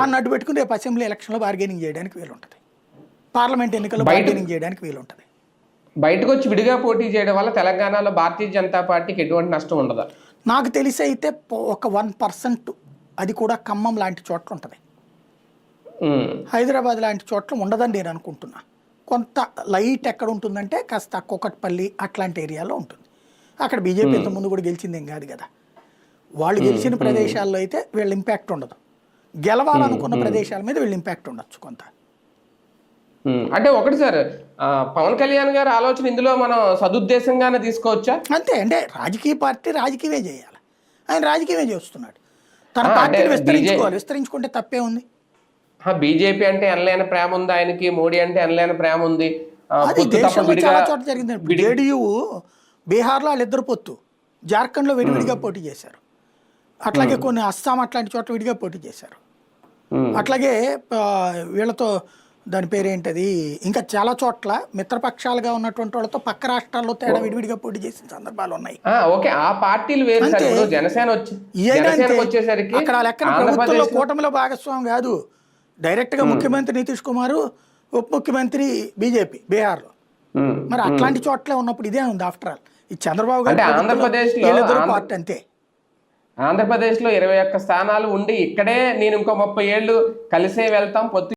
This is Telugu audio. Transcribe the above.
అన్నట్టు పెట్టుకుని రేపు అసెంబ్లీ ఎలక్షన్లో బార్గెనింగ్ చేయడానికి వీలుంటుంది, పార్లమెంట్ ఎన్నికల్లో బార్గెనింగ్ చేయడానికి వీలుంటుంది. బయటకు వచ్చి విడిగా పోటీ చేయడం వల్ల తెలంగాణలో భారతీయ జనతా పార్టీకి ఎటువంటి నష్టం ఉండదా? నాకు తెలిసి అయితే ఒక 1%, అది కూడా ఖమ్మం లాంటి చోట్ల ఉంటుంది, హైదరాబాద్ లాంటి చోట్ల ఉండదని నేను అనుకుంటున్నా. కొంత లైట్ ఎక్కడ ఉంటుందంటే కాస్త కూకట్పల్లి అట్లాంటి ఏరియాలో ఉంటుంది. అక్కడ బీజేపీ ఇంత ముందు కూడా గెలిచిందేం కాదు కదా. వాళ్ళు గెలిచిన ప్రదేశాల్లో అయితే వీళ్ళ ఇంపాక్ట్ ఉండదు, గెలవాలనుకున్న ప్రదేశాల మీద వీళ్ళ ఇంపాక్ట్ ఉండొచ్చు కొంత. అంటే ఒకటి సార్, పవన్ కళ్యాణ్ గారి ఆలోచన ఇందులో మనం సదుద్దేశంగానే తీసుకోవచ్చా? అంతే, అంటే రాజకీయ పార్టీ రాజకీయమే చేయాలి, ఆయన రాజకీయమే చేస్తున్నాడు, తన పార్టీని విస్తరించుకోవాలి, విస్తరించుకుంటే తప్పే ఉంది. బీజేపీ అంటే ఎనలేని ప్రేమ ఉంది ఆయనకి, మోడీ అంటే ఎనలేని ప్రేమ ఉంది. అది దేశంలో చాలా చోట్ల జరిగింది. జేడీయూ బీహార్లో వాళ్ళిద్దరు పొత్తు, జార్ఖండ్లో విడివిడిగా పోటీ చేశారు, అట్లాగే కొన్ని అస్సాం అట్లాంటి చోట్ల విడిగా పోటీ చేశారు, అట్లాగే వీళ్ళతో దాని పేరేంటది ఇంకా చాలా చోట్ల మిత్రపక్షాలుగా ఉన్నటువంటి వాళ్ళతో పక్క రాష్ట్రాల్లో తేడా విడివిడిగా పోటీ చేసిన సందర్భాలు ఉన్నాయి. అక్కడ లెక్కన ప్రభుత్వంలో కూటమిలో భాగస్వామి కాదు, డైరెక్ట్గా ముఖ్యమంత్రి నితీష్ కుమార్, ఉప ముఖ్యమంత్రి బీజేపీ బీహార్లో. మరి అట్లాంటి చోట్ల ఉన్నప్పుడు ఇదే ఉంది. ఆఫ్టర్ ఆల్ ఈ చంద్రబాబు గారు ఆంధ్రప్రదేశ్లో పార్టీ అంతే. ఆంధ్రప్రదేశ్లో 21 స్థానాలు ఉండి ఇక్కడే నేను ఇంకో 30 ఏళ్ళు కలిసే వెళ్తాం పొత్తు